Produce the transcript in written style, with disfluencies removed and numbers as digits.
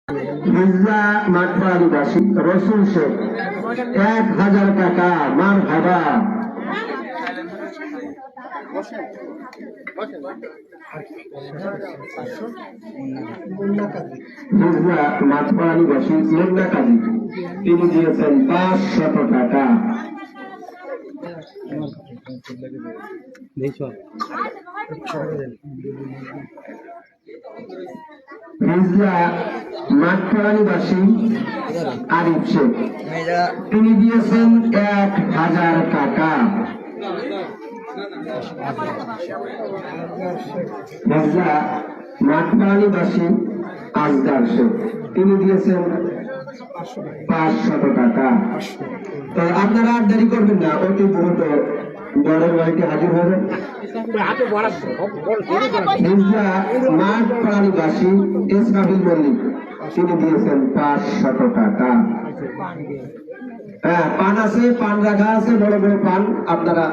মির্জা মাঠবাড়িবাসী রসুল শেখ 1000 টাকা। মার ভাবা মির্জা মাঠবাড়িবাসী মুন্না কাজী, তিনি দিয়েছেন 500 টাকা। মির্জা মাঠবাড়িবাসী আরিফ শেখ, তিনি দিয়েছেন 1000 টাকা। মির্জা মাঠবাড়িবাসী আজদার শেখ, তিনি দিয়েছেন 500 টাকা। তো আপনারা আর দেরি করবেন না, অতি দ্রুত বড়ের বাড়িতে হাজির হবেন। মির্জা মাঠবাড়িবাসী ইসমাইল মল্লিক, তিনি দিয়েছেন 500 টাকা। হ্যাঁ, পান আছে, পান রাখা আছে, বড় বড় পান আপনারা